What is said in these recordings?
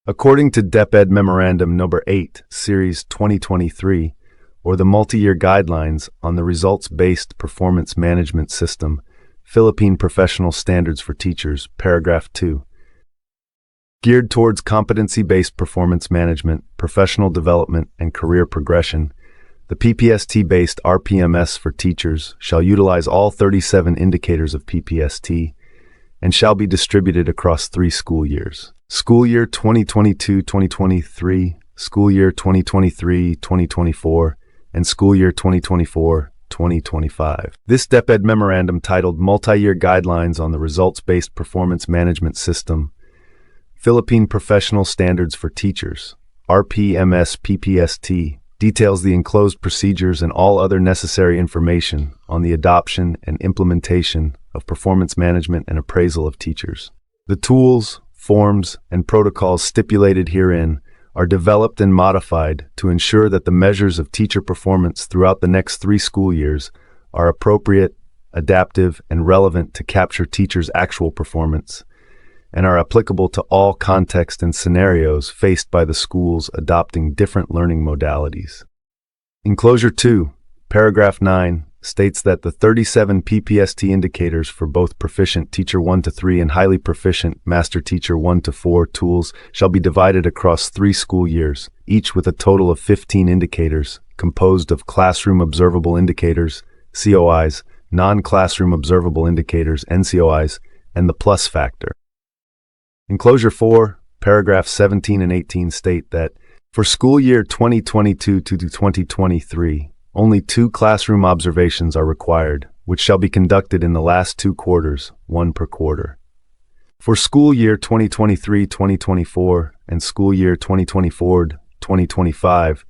According to DepEd Memorandum Number 8, Series 2023, or the Multi-Year Guidelines on the Results-Based Performance Management System, Philippine Professional Standards for Teachers, Paragraph 2, geared towards competency-based performance management, professional development, and career progression, the PPST-based RPMS for teachers shall utilize all 37 indicators of PPST and shall be distributed across 3 school years. School year 2022-2023, school year 2023-2024, and school year 2024-2025. This DepEd memorandum titled Multi-Year Guidelines on the Results-Based Performance Management System, Philippine Professional Standards for Teachers, RPMS PPST, details the enclosed procedures and all other necessary information on the adoption and implementation of performance management and appraisal of teachers. The tools, forms, and protocols stipulated herein are developed and modified to ensure that the measures of teacher performance throughout the next 3 school years are appropriate, adaptive, and relevant to capture teachers' actual performance, and are applicable to all contexts and scenarios faced by the schools adopting different learning modalities. Enclosure 2, paragraph 9, states that the 37 PPST indicators for both Proficient Teacher 1 to 3 and Highly Proficient Master Teacher 1 to 4 tools shall be divided across 3 school years, each with a total of 15 indicators, composed of Classroom Observable Indicators, COIs, Non-Classroom Observable Indicators, NCOIs, and the plus factor. Enclosure 4, paragraphs 17 and 18 state that, for school year 2022 to 2023, only 2 classroom observations are required, which shall be conducted in the last 2 quarters, 1 per quarter. For school year 2023-2024 and school year 2024-2025,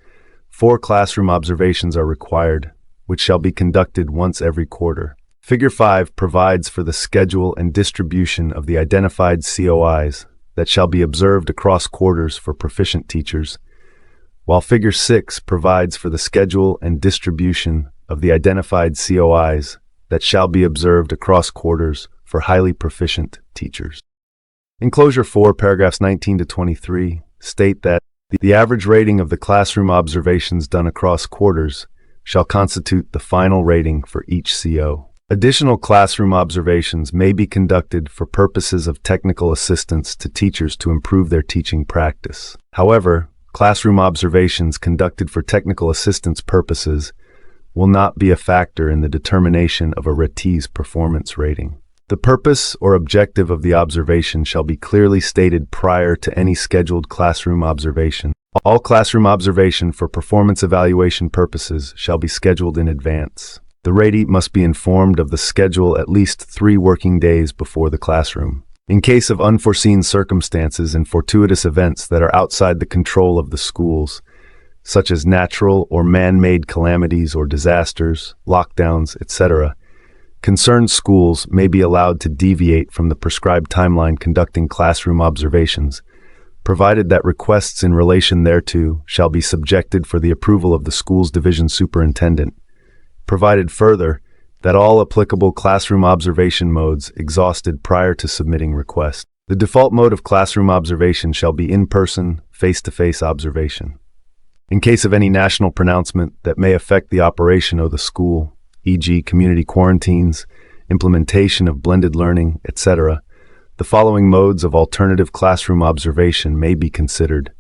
4 classroom observations are required, which shall be conducted once every quarter. Figure 5 provides for the schedule and distribution of the identified COIs that shall be observed across quarters for proficient teachers, while Figure 6 provides for the schedule and distribution of the identified COIs that shall be observed across quarters for highly proficient teachers. Enclosure 4, paragraphs 19 to 23, state that the average rating of the classroom observations done across quarters shall constitute the final rating for each CO. Additional classroom observations may be conducted for purposes of technical assistance to teachers to improve their teaching practice. However, classroom observations conducted for technical assistance purposes will not be a factor in the determination of a RTE's performance rating. The purpose or objective of the observation shall be clearly stated prior to any scheduled classroom observation. All classroom observation for performance evaluation purposes shall be scheduled in advance. The ratee must be informed of the schedule at least 3 working days before the classroom. In case of unforeseen circumstances and fortuitous events that are outside the control of the schools, such as natural or man-made calamities or disasters, lockdowns, etc., concerned schools may be allowed to deviate from the prescribed timeline conducting classroom observations, provided that requests in relation thereto shall be subjected for the approval of the school's division superintendent, provided further that all applicable classroom observation modes exhausted prior to submitting requests. The default mode of classroom observation shall be in-person, face-to-face observation. In case of any national pronouncement that may affect the operation of the school, e.g. community quarantines, implementation of blended learning, etc., the following modes of alternative classroom observation may be considered.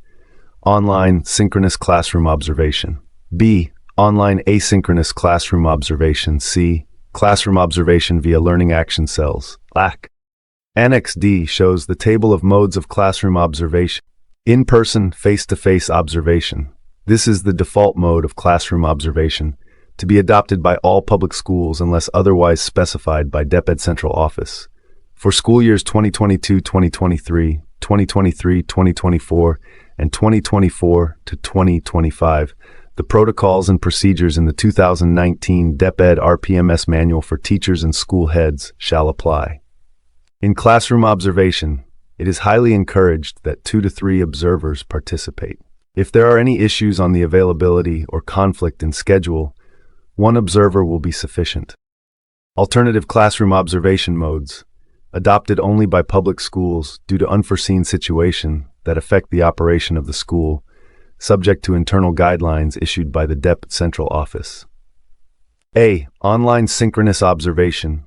Online synchronous classroom observation. B. Online asynchronous classroom observation. C. Classroom observation via learning action cells. LAC. Annex D shows the table of modes of classroom observation. In-person, face-to-face observation. This is the default mode of classroom observation, to be adopted by all public schools unless otherwise specified by DepEd Central Office. For school years 2022-2023, 2023-2024, and 2024 to 2025, the protocols and procedures in the 2019 DepEd RPMS Manual for Teachers and School Heads shall apply. In classroom observation, it is highly encouraged that 2 to 3 observers participate. If there are any issues on the availability or conflict in schedule, 1 observer will be sufficient. Alternative classroom observation modes, adopted only by public schools due to unforeseen situation, that affect the operation of the school, subject to internal guidelines issued by the DEP Central Office. A. Online synchronous observation,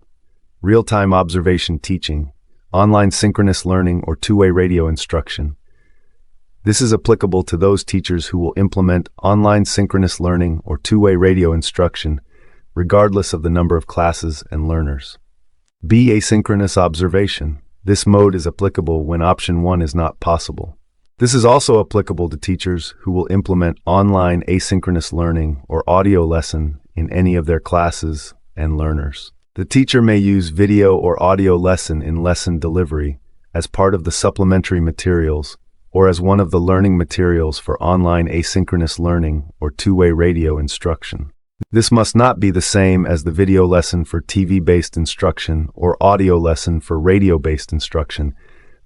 real-time observation teaching, online synchronous learning or two-way radio instruction. This is applicable to those teachers who will implement online synchronous learning or two-way radio instruction, regardless of the number of classes and learners. B. Asynchronous observation. This mode is applicable when option 1 is not possible. This is also applicable to teachers who will implement online asynchronous learning or audio lesson in any of their classes and learners. The teacher may use video or audio lesson in lesson delivery as part of the supplementary materials or as one of the learning materials for online asynchronous learning or two-way radio instruction. This must not be the same as the video lesson for TV-based instruction or audio lesson for radio-based instruction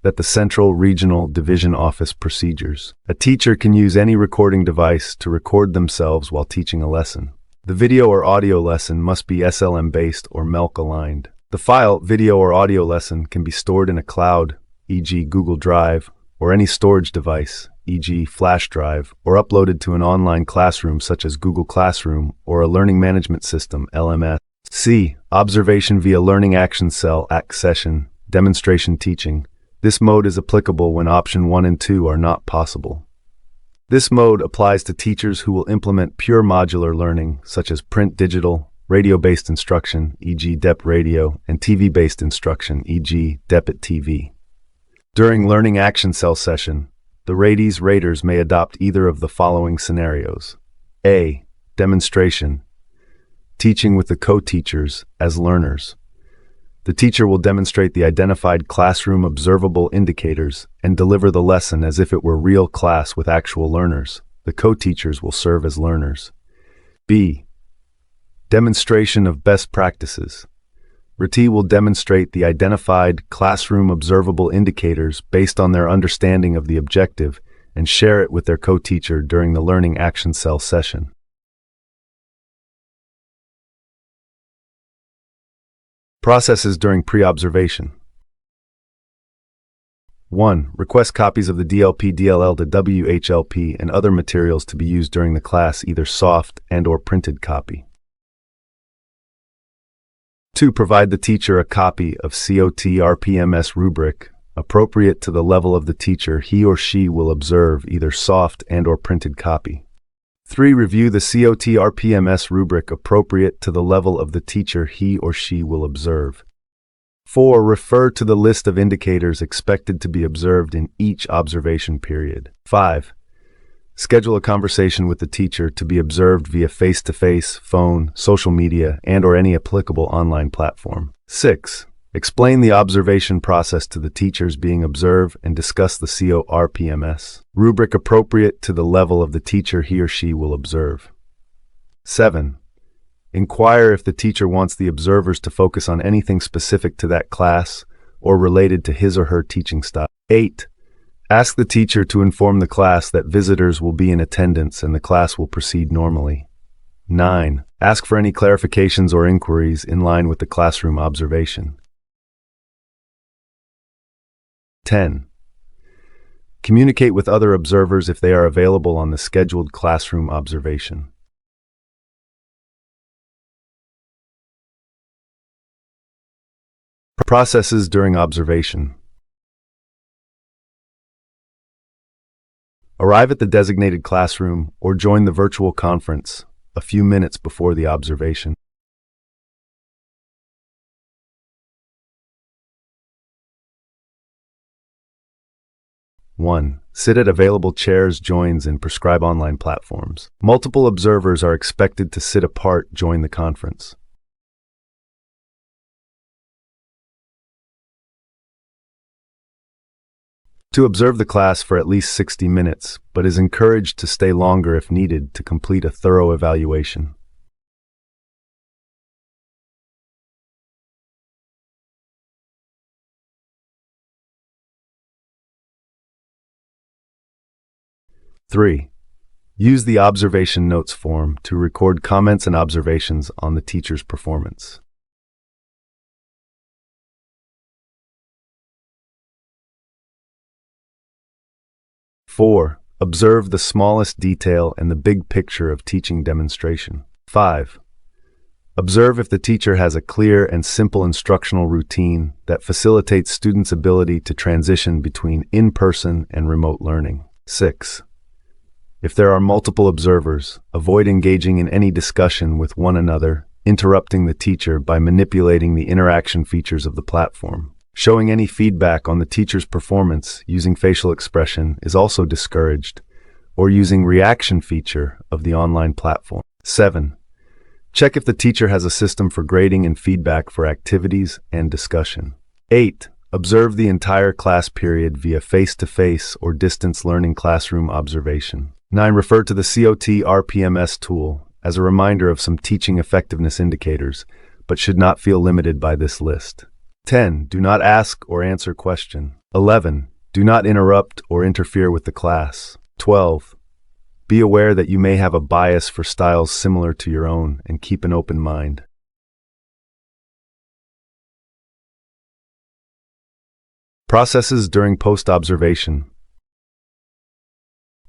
that the Central Regional Division Office procedures. A teacher can use any recording device to record themselves while teaching a lesson. The video or audio lesson must be SLM-based or MELC aligned. The file, video or audio lesson, can be stored in a cloud, e.g. Google Drive, or any storage device, e.g. flash drive, or uploaded to an online classroom such as Google Classroom or a learning management system, LMS. C. Observation via Learning Action Cell ACT session, demonstration teaching. This mode is applicable when option 1 and 2 are not possible. This mode applies to teachers who will implement pure modular learning, such as print digital, radio-based instruction, e.g. DEP radio, and TV-based instruction, e.g. DEPIT TV. During Learning Action Cell session, the raters may adopt either of the following scenarios. A. Demonstration. Teaching with the co-teachers as learners. The teacher will demonstrate the identified classroom observable indicators and deliver the lesson as if it were real class with actual learners. The co-teachers will serve as learners. B. Demonstration of best practices. RT will demonstrate the identified classroom observable indicators based on their understanding of the objective and share it with their co-teacher during the Learning Action Cell session. Processes during pre-observation. 1. Request copies of the DLP, DLL to WHLP and other materials to be used during the class, either soft and/or printed copy. 2. Provide the teacher a copy of COT RPMS rubric appropriate to the level of the teacher he or she will observe, either soft and/or printed copy. 3. Review the COT RPMS rubric appropriate to the level of the teacher he or she will observe. 4. Refer to the list of indicators expected to be observed in each observation period. 5. Schedule a conversation with the teacher to be observed via face-to-face, phone, social media, and/or any applicable online platform. 6. Explain the observation process to the teachers being observed and discuss the CORPMS rubric appropriate to the level of the teacher he or she will observe. 7. Inquire if the teacher wants the observers to focus on anything specific to that class or related to his or her teaching style. 8. Ask the teacher to inform the class that visitors will be in attendance and the class will proceed normally. 9. Ask for any clarifications or inquiries in line with the classroom observation. 10. Communicate with other observers if they are available on the scheduled classroom observation. Processes during observation. Arrive at the designated classroom or join the virtual conference a few minutes before the observation. One, sit at available chairs, joins, and prescribe online platforms. Multiple observers are expected to sit apart, join the conference. To observe the class for at least 60 minutes, but is encouraged to stay longer if needed to complete a thorough evaluation. Three, use the observation notes form to record comments and observations on the teacher's performance. 4. Observe the smallest detail and the big picture of teaching demonstration. 5. Observe if the teacher has a clear and simple instructional routine that facilitates students' ability to transition between in-person and remote learning. 6. If there are multiple observers, avoid engaging in any discussion with one another, interrupting the teacher by manipulating the interaction features of the platform. Showing any feedback on the teacher's performance using facial expression is also discouraged, or using reaction feature of the online platform. 7. Check if the teacher has a system for grading and feedback for activities and discussion. 8. Observe the entire class period via face-to-face or distance learning classroom observation. 9. Refer to the COT RPMS tool as a reminder of some teaching effectiveness indicators, but should not feel limited by this list. 10. Do not ask or answer question. 11. Do not interrupt or interfere with the class. 12. Be aware that you may have a bias for styles similar to your own and keep an open mind. Processes during post-observation.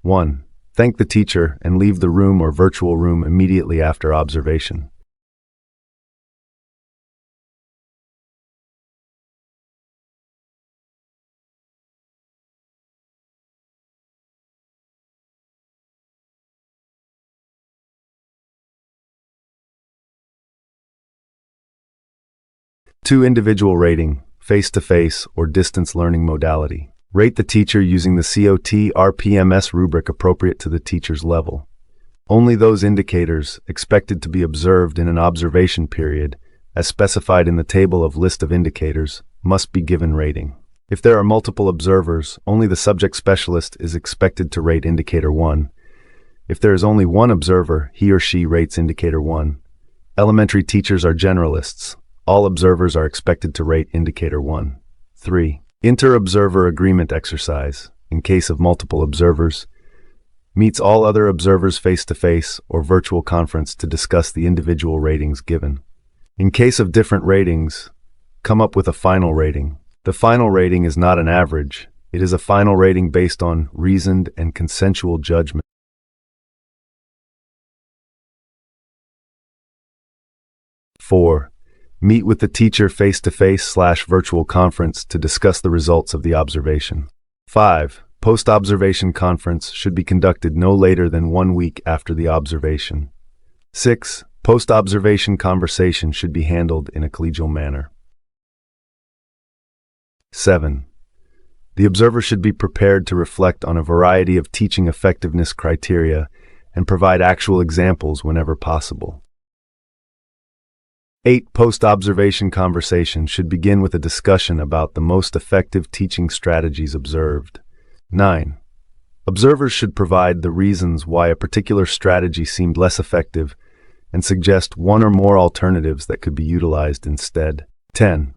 1. Thank the teacher and leave the room or virtual room immediately after observation. 2. Individual rating, face-to-face or distance learning modality. Rate the teacher using the COT RPMS rubric appropriate to the teacher's level. Only those indicators expected to be observed in an observation period, as specified in the table of list of indicators, must be given rating. If there are multiple observers, only the subject specialist is expected to rate indicator 1. If there is only one observer, he or she rates indicator 1. Elementary teachers are generalists. All observers are expected to rate indicator 1. 3. Inter-observer agreement exercise, in case of multiple observers, meets all other observers face-to-face or virtual conference to discuss the individual ratings given. In case of different ratings, come up with a final rating. The final rating is not an average. It is a final rating based on reasoned and consensual judgment. 4. Meet with the teacher face-to-face/virtual conference to discuss the results of the observation. 5. Post-observation conference should be conducted no later than 1 week after the observation. 6. Post-observation conversation should be handled in a collegial manner. 7. The observer should be prepared to reflect on a variety of teaching effectiveness criteria and provide actual examples whenever possible. 8. Post-observation conversation should begin with a discussion about the most effective teaching strategies observed. 9. Observers should provide the reasons why a particular strategy seemed less effective and suggest one or more alternatives that could be utilized instead. 10.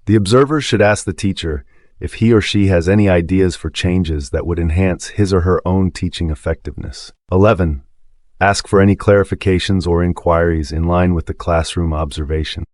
The observer should ask the teacher if he or she has any ideas for changes that would enhance his or her own teaching effectiveness. 11. Ask for any clarifications or inquiries in line with the classroom observation.